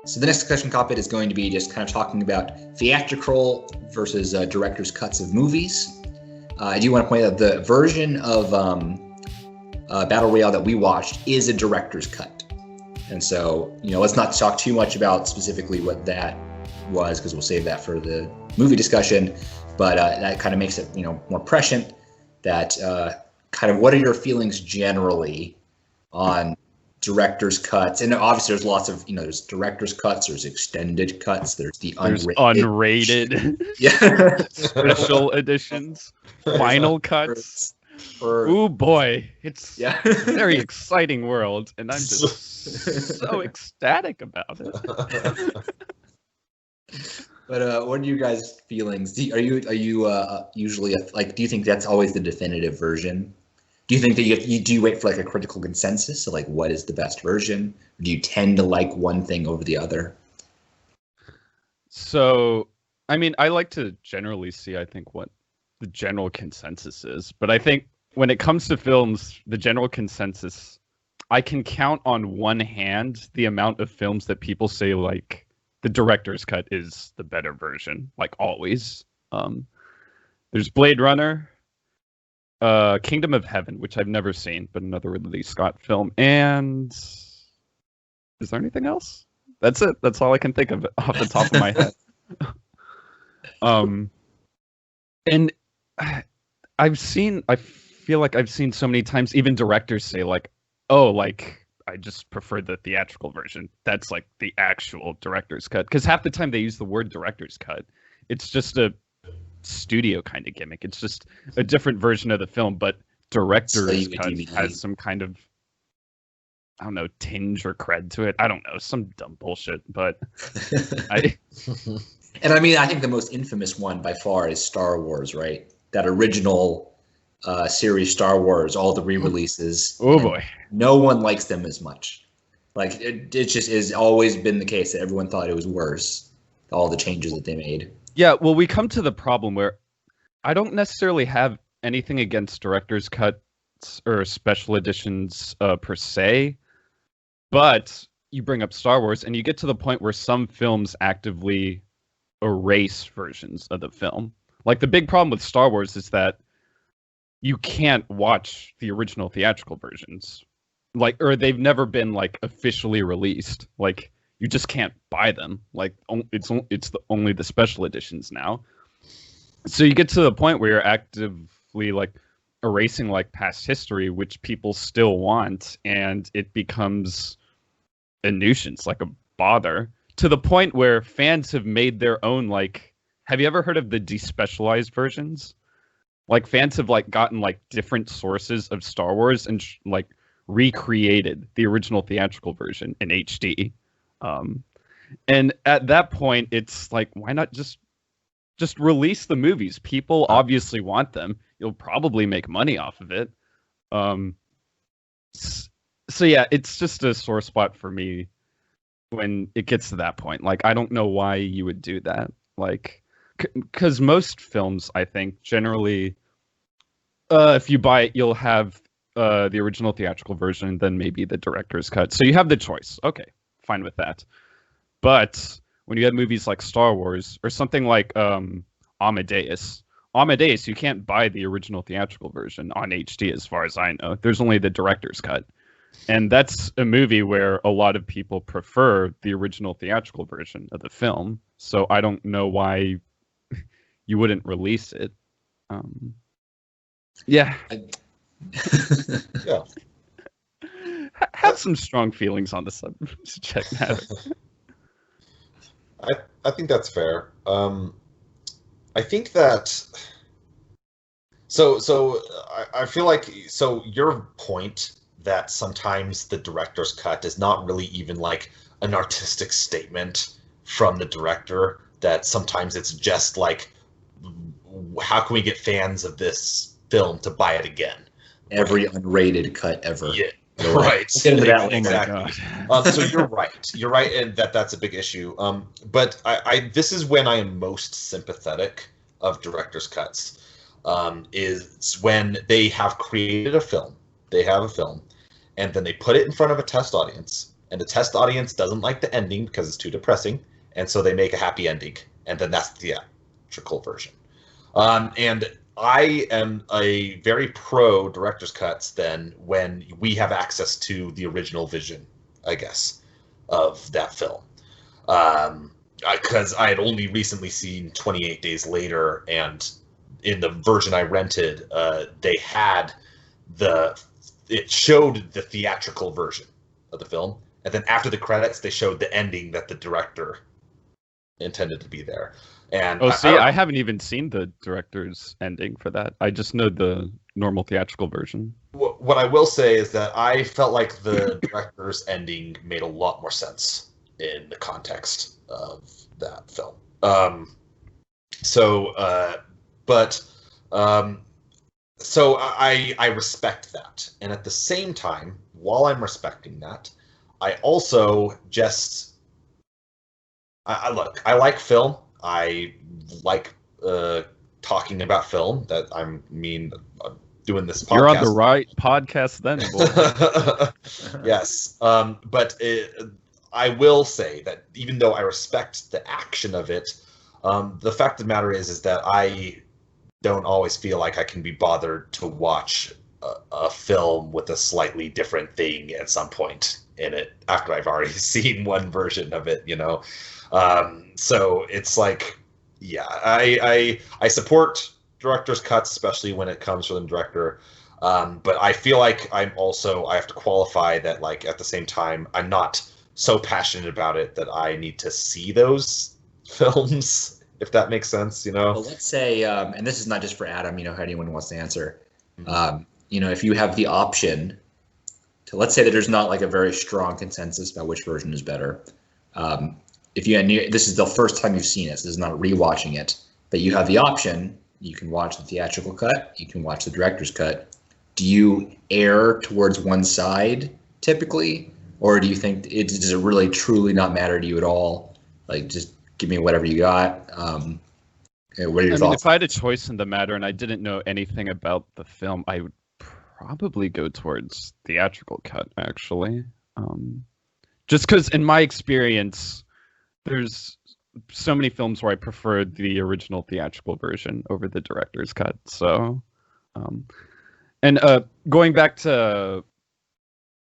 So the next discussion topic is going to be just kind of talking about theatrical versus director's cuts of movies. I do want to point out the version of Battle Royale that we watched is a director's cut. And so, let's not talk too much about specifically what that was, because we'll save that for the movie discussion. But that kind of makes it, more prescient that kind of what are your feelings generally on director's cuts? And obviously there's lots of, there's director's cuts, there's extended cuts, there's unrated. Yeah. Special editions, final cuts. Oh boy, it's a very exciting world, and I'm just so ecstatic about it. But what are you guys' feelings? Are you usually do you think that's always the definitive version? Do you think that you wait for like a critical consensus? So like, what is the best version? Or do you tend to like one thing over the other? So, I mean, I like to generally see, I think, what the general consensus is. But I think when it comes to films, the general consensus, I can count on one hand the amount of films that people say like the director's cut is the better version, like always. There's Blade Runner, Kingdom of Heaven, which I've never seen, but another Ridley Scott film. And is there anything else? That's it. That's all I can think of off the top of my head. And I feel like I've seen so many times, even directors say like, oh, like, I just prefer the theatrical version. That's like the actual director's cut. Because half the time they use the word director's cut. It's just a studio kind of gimmick. It's just a different version of the film, but director's cut has some kind of, I don't know, tinge or cred to it. I don't know, some dumb bullshit, but And I mean, I think the most infamous one by far is Star Wars, right? That original series Star Wars, all the re-releases. Oh boy. No one likes them as much. Like, it just has always been the case that everyone thought it was worse, all the changes that they made. Yeah, well, we come to the problem where I don't necessarily have anything against director's cuts or special editions per se, but you bring up Star Wars and you get to the point where some films actively erase versions of the film. Like, the big problem with Star Wars is that you can't watch the original theatrical versions, like, or they've never been like officially released. Like, you just can't buy them. Like, it's only the special editions now. So you get to the point where you're actively like erasing like past history, which people still want, and it becomes a nuisance, like a bother, to the point where fans have made their own. Like, have you ever heard of the despecialized versions? Like, fans have like gotten like different sources of Star Wars and like recreated the original theatrical version in HD. And at that point, it's like, why not just release the movies? People obviously want them. You'll probably make money off of it. So yeah, it's just a sore spot for me when it gets to that point. Like, I don't know why you would do that. Like, because most films, I think, generally, if you buy it, you'll have the original theatrical version, then maybe the director's cut. So you have the choice. Okay, fine with that. But when you have movies like Star Wars or something like Amadeus, you can't buy the original theatrical version on HD as far as I know. There's only the director's cut. And that's a movie where a lot of people prefer the original theatrical version of the film. So I don't know why you wouldn't release it. Yeah. Yeah. Have some strong feelings on the subject matter. I think that's fair. I think that so I feel like your point that sometimes the director's cut is not really even like an artistic statement from the director, that sometimes it's just like, how can we get fans of this film to buy it again? Every unrated cut ever. Yeah. Right. Exactly. So you're right, and that's a big issue. But I this is when I am most sympathetic of director's cuts. Is when they have created a film, and then they put it in front of a test audience, and the test audience doesn't like the ending because it's too depressing, and so they make a happy ending, and then that's the theatrical version. And I am a very pro director's cuts then when we have access to the original vision, I guess, of that film. Because I had only recently seen 28 Days Later, and in the version I rented, it showed the theatrical version of the film, and then after the credits, they showed the ending that the director intended to be there. And I haven't even seen the director's ending for that. I just know the normal theatrical version. What I will say is that I felt like the director's ending made a lot more sense in the context of that film. So I respect that, and at the same time, while I'm respecting that, I also just I like film. I like talking about film. I'm doing this podcast. You're on the right podcast then, boy. Yes, but I will say that even though I respect the action of it, the fact of the matter is that I don't always feel like I can be bothered to watch a film with a slightly different thing at some point in it after I've already seen one version of it, so it's like, yeah, I support director's cuts, especially when it comes from the director, but I feel like I have to qualify that, like, at the same time, I'm not so passionate about it that I need to see those films, if that makes sense, Well, let's say, and this is not just for Adam, how anyone wants to answer. Mm-hmm. If you have the option to, let's say that there's not like a very strong consensus about which version is better. This is the first time you've seen it, so this is not rewatching it, but you have the option, you can watch the theatrical cut, you can watch the director's cut. Do you err towards one side typically, or do you think does it really truly not matter to you at all? Like, just give me whatever you got. What are your thoughts? If I had a choice in the matter and I didn't know anything about the film, I would probably go towards theatrical cut, actually. Just because in my experience, there's so many films where I prefer the original theatrical version over the director's cut. So, and going back to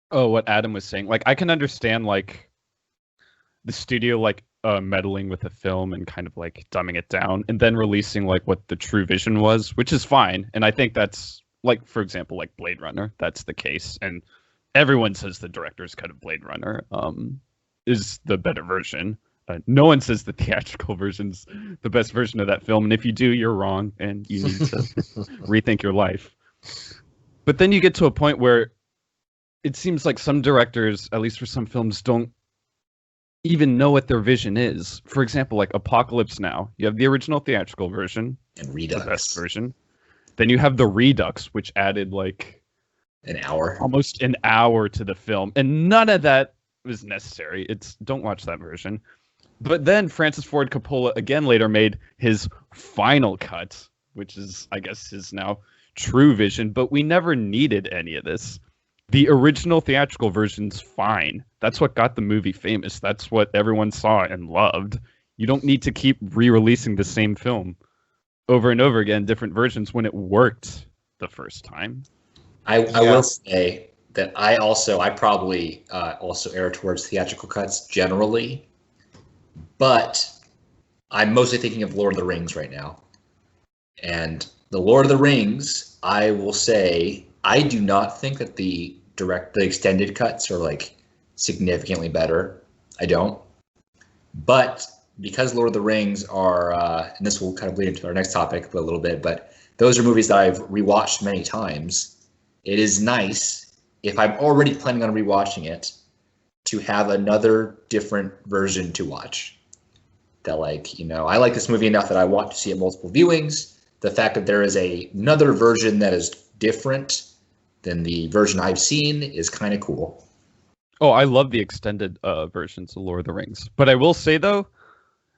what Adam was saying, like, I can understand, like, the studio, like, meddling with the film and kind of, like, dumbing it down and then releasing, like, what the true vision was, which is fine. And I think that's, like, for example, like Blade Runner, that's the case. And everyone says the director's cut of Blade Runner is the better version. No one says the theatrical version's the best version of that film. And if you do, you're wrong and you need to rethink your life. But then you get to a point where it seems like some directors, at least for some films, don't even know what their vision is. For example, like Apocalypse Now, you have the original theatrical version and Redux, the best version. Then you have the Redux, which added like almost an hour to the film, and none of that was necessary. Don't watch that version. But then Francis Ford Coppola again later made his final cut, which is, I guess, his now true vision. But we never needed any of this. The original theatrical version's fine. That's what got the movie famous. That's what everyone saw and loved. You don't need to keep re-releasing the same film over and over again, different versions, when it worked the first time. I will say that I probably also err towards theatrical cuts generally, but I'm mostly thinking of Lord of the Rings right now. And the Lord of the Rings, I will say, I do not think that the extended cuts are like significantly better. I don't. But because Lord of the Rings are, and this will kind of lead into our next topic a little bit, but those are movies that I've rewatched many times. It is nice, if I'm already planning on rewatching it, to have another different version to watch. That, like, I like this movie enough that I want to see it multiple viewings. The fact that there is another version that is different than the version I've seen is kind of cool. Oh, I love the extended versions of Lord of the Rings. But I will say, though,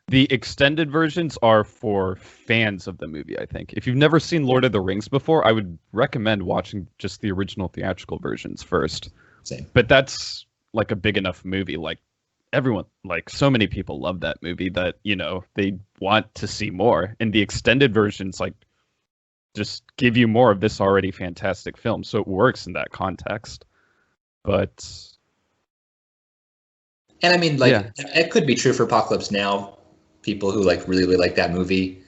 the extended versions are for fans of the movie, I think. If you've never seen Lord of the Rings before, I would recommend watching just the original theatrical versions first. Same. But that's like a big enough movie. Like everyone, like so many people love that movie that, you know, they want to see more. And the extended versions like just give you more of this already fantastic film. So it works in that context. But And I mean, like, yeah. it could be true for Apocalypse Now. People who like really like that movie.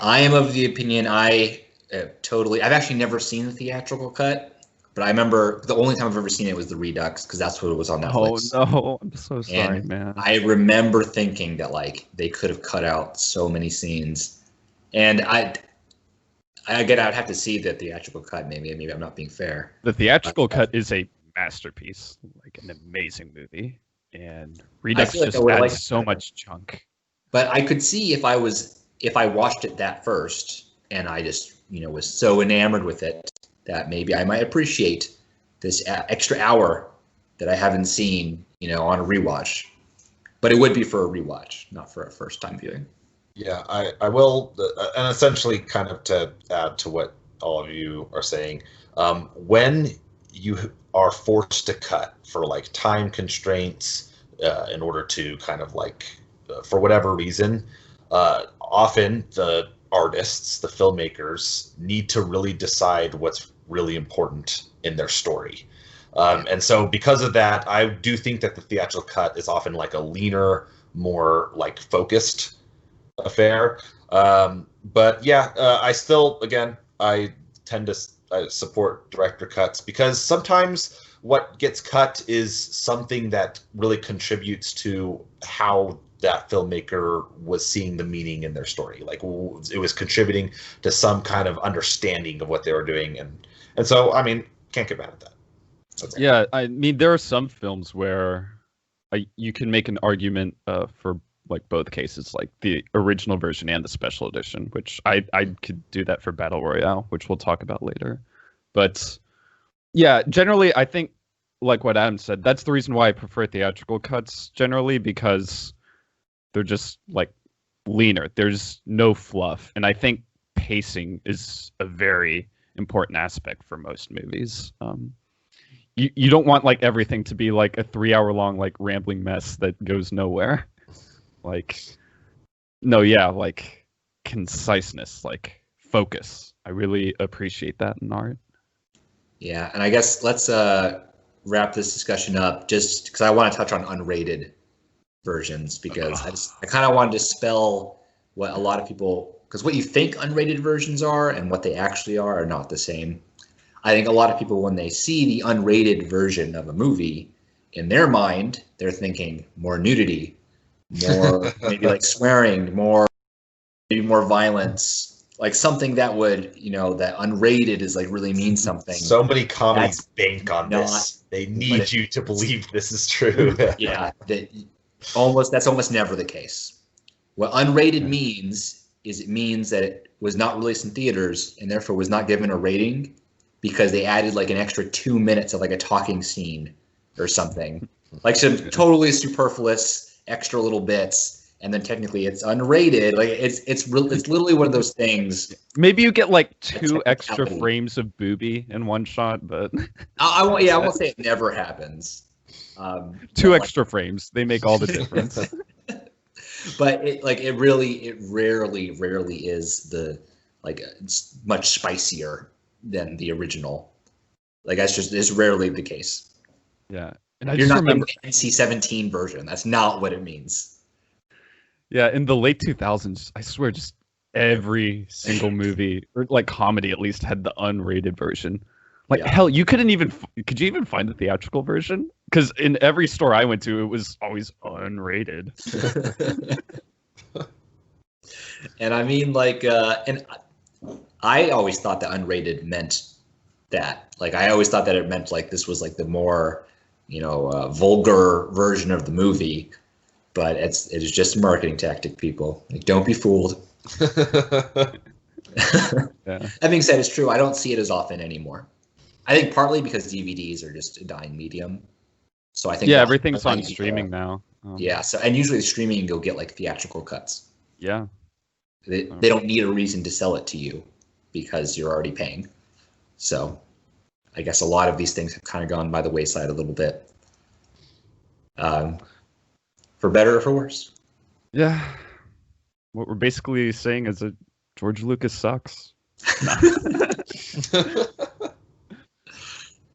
I am of the opinion I've actually never seen the theatrical cut, but I remember the only time I've ever seen it was the Redux because that's what it was on Netflix. Oh no, I'm so sorry, And man. I remember thinking that like they could have cut out so many scenes, and I'd have to see the theatrical cut. Maybe I'm not being fair. The theatrical cut is a masterpiece, like an amazing movie, and Redux like just I would adds like so that. much chunk. But I could see if I watched it that first and I just, was so enamored with it that maybe I might appreciate this extra hour that I haven't seen, on a rewatch. But it would be for a rewatch, not for a first time viewing. Yeah, I will, and essentially kind of to add to what all of you are saying, when you are forced to cut for like time constraints, in order to kind of like, for whatever reason, often the artists, the filmmakers, need to really decide what's really important in their story. And so because of that, I do think that the theatrical cut is often like a leaner, more like focused affair. But yeah, I still, again, I tend to support director cuts because sometimes what gets cut is something that really contributes to how that filmmaker was seeing the meaning in their story. Like it was contributing to some kind of understanding of what they were doing. And so, I mean, can't get mad at that. Yeah, I mean, there are some films where you can make an argument for like both cases, like the original version and the special edition, which I could do that for Battle Royale, which we'll talk about later. But yeah, generally, I think like what Adam said, that's the reason why I prefer theatrical cuts generally, because they're just like leaner. There's no fluff. And I think pacing is a very important aspect for most movies. You don't want like everything to be like a 3-hour long like rambling mess that goes nowhere. Like, no, yeah, like conciseness, like focus. I really appreciate that in art. Yeah, and I guess let's wrap this discussion up just because I want to touch on unrated versions because I kind of want to dispel what a lot of people, because what you think unrated versions are and what they actually are not the same. I think a lot of people, when they see the unrated version of a movie, in their mind, they're thinking more nudity, more maybe like swearing, maybe more violence, like something that would, that unrated is like really means something. So many comedies bank on this. They need you to believe this is true. Yeah, that's almost never the case. What unrated means is it means that it was not released in theaters and therefore was not given a rating because they added like an extra 2 minutes of like a talking scene or something, like some totally superfluous extra little bits, and then technically it's unrated. Like it's literally one of those things. Maybe you get like 2 extra frames of booby in one shot, but I won't say it never happens. 2 extra frames, they make all the difference. But it rarely is the it's much spicier than the original. Like it's rarely the case. Yeah, and You're not remember NC-17 version. That's not what it means. Yeah, in the late 2000s, I swear, just every single movie or like comedy at least had the unrated version. Like hell, could you even find the theatrical version? Because in every store I went to, it was always unrated. And I mean, and I always thought that unrated meant that. Like, I always thought that it meant like this was like the more, vulgar version of the movie. But it is just a marketing tactic, people. Like, don't be fooled. Yeah. That being said, it's true. I don't see it as often anymore. I think partly because DVDs are just a dying medium. So I think everything's on streaming now. So and usually the streaming you'll get like theatrical cuts. Yeah. They don't need a reason to sell it to you because you're already paying. So I guess a lot of these things have kind of gone by the wayside a little bit. for better or for worse. Yeah. What we're basically saying is that George Lucas sucks.